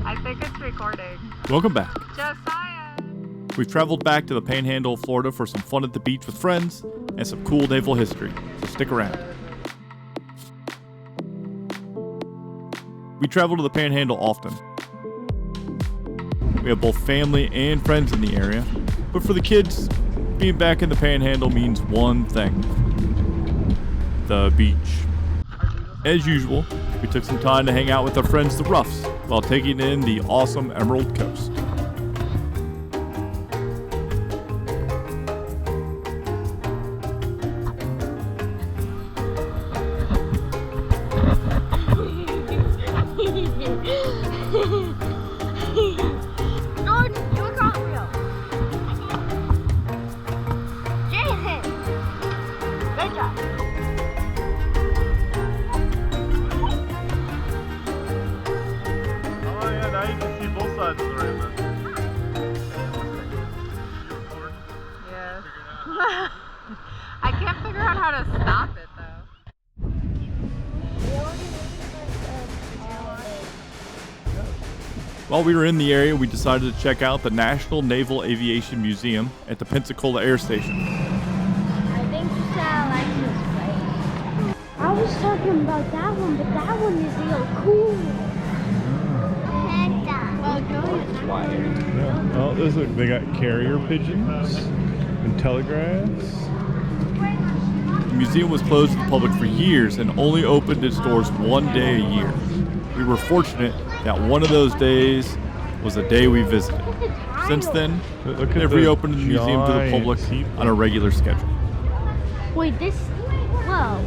I think it's recording. Welcome back. Josiah! We've traveled back to the Panhandle of Florida for some fun at the beach with friends and some cool naval history, so stick around. We travel to the Panhandle often. We have both family and friends in the area, but for the kids, being back in the Panhandle means one thing: the beach. As usual, we took some time to hang out with our friends the Ruffs while taking in the awesome Emerald Coast. I can't figure out how to stop it though. While we were in the area, we decided to check out the National Naval Aviation Museum at the Pensacola Air Station. I think Alexa's right. I was talking about that one, but that one is real cool. Yeah. Oh, they got carrier pigeons and telegraphs. The museum was closed to the public for years and only opened its doors one day a year. We were fortunate that one of those days was the day we visited. Since then, they've reopened the museum to the public on a regular schedule. Wait, this? Whoa.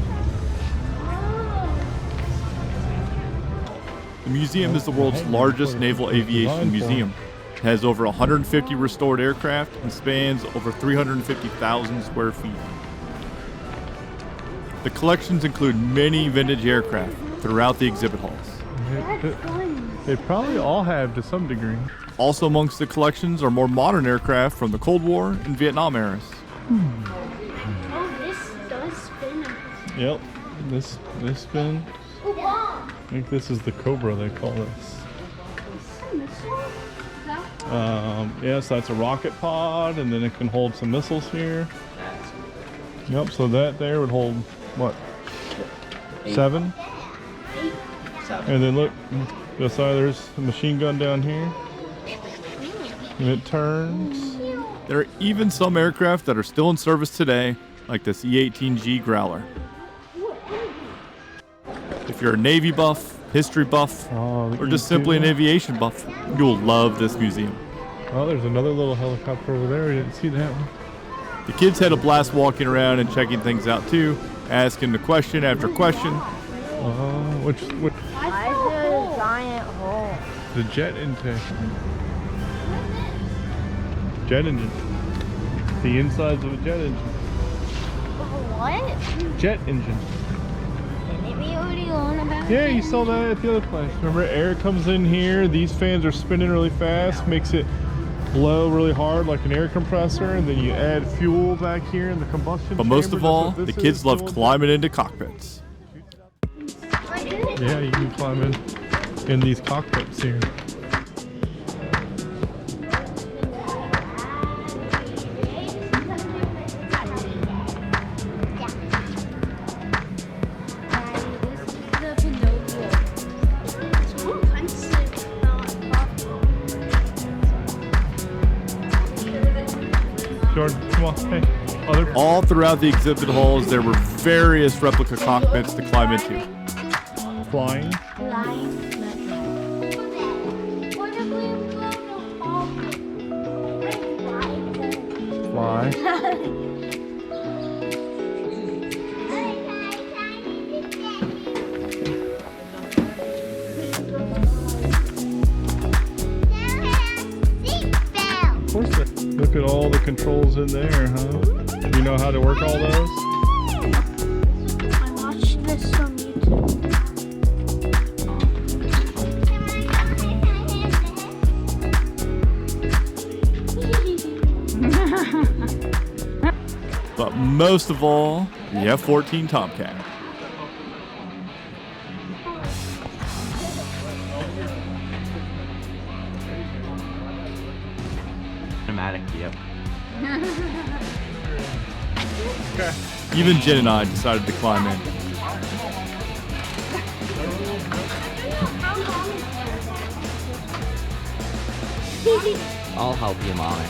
The museum is the world's largest naval aviation museum. It has over 150 restored aircraft and spans over 350,000 square feet. The collections include many vintage aircraft throughout the exhibit halls. They probably all have to some degree. Also amongst the collections are more modern aircraft from the Cold War and Vietnam eras. Oh, this does spin. Yep, this spin. I think this is the Cobra, they call this. Yes, that's a rocket pod, and then it can hold some missiles here. Yep, so that there would hold, what, 7? And then look, there's a machine gun down here. And it turns. There are even some aircraft that are still in service today, like this E-18G Growler. If you're a Navy buff, history buff, or just simply an aviation buff, you'll love this museum. Oh, there's another little helicopter over there. We didn't see that one. The kids had a blast walking around and checking things out too, asking the question after question. Which? Why is there a giant hole? The jet intake. Jet engine. The insides of a jet engine. What? Jet engine. Maybe you already learned about Yeah, you saw that at the other place. Remember, air comes in here, these fans are spinning really fast, makes it blow really hard like an air compressor, and then you add fuel back here in the combustion But most chamber. of all, the kids love climbing into cockpits. Yeah, you can climb in these cockpits here. Jordan, come on, hey. All throughout the exhibit halls, there were various replica cockpits to climb into. Flying. Fly. Of course, look at all the controls in there, huh? You know how to work all those? I watched this on YouTube. But most of all, the F-14 Tomcat. Nomadic, yep. Even Jen and I decided to climb in. I'll help you, Mommy.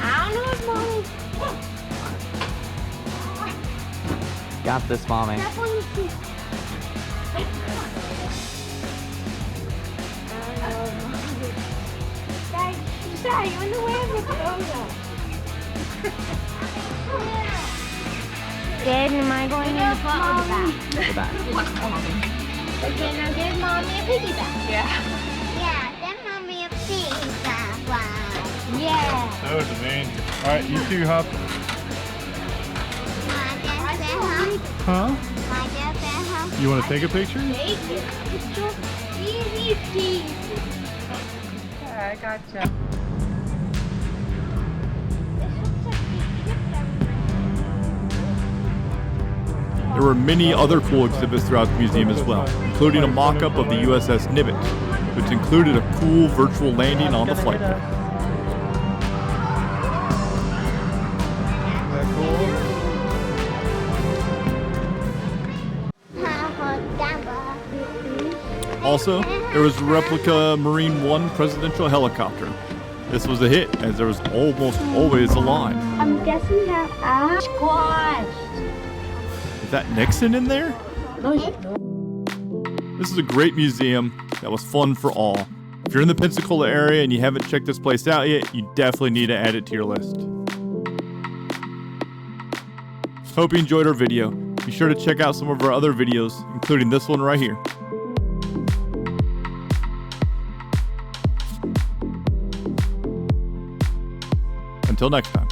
I don't know if Mommy. Got this, Mommy. That one is too. Dad, you're in the way of the photo. Dad, am I going in the front or the back? The back. Okay, now give Mommy a piggyback. Yeah. Yeah, give Mommy a piggyback. Wow. Yeah. So demanding. All right, you two hop. Huh? You want to take a picture? Easy peasy. Yeah, I gotcha. There were many other cool exhibits throughout the museum as well, including a mock-up of the USS Nimitz, which included a cool virtual landing on the flight deck. Also, there was a replica Marine One presidential helicopter. This was a hit, as there was almost always a line. I'm guessing that I squashed. Is that Nixon in there? This is a great museum that was fun for all. If you're in the Pensacola area and you haven't checked this place out yet, you definitely need to add it to your list. Hope you enjoyed our video. Be sure to check out some of our other videos, including this one right here. Until next time.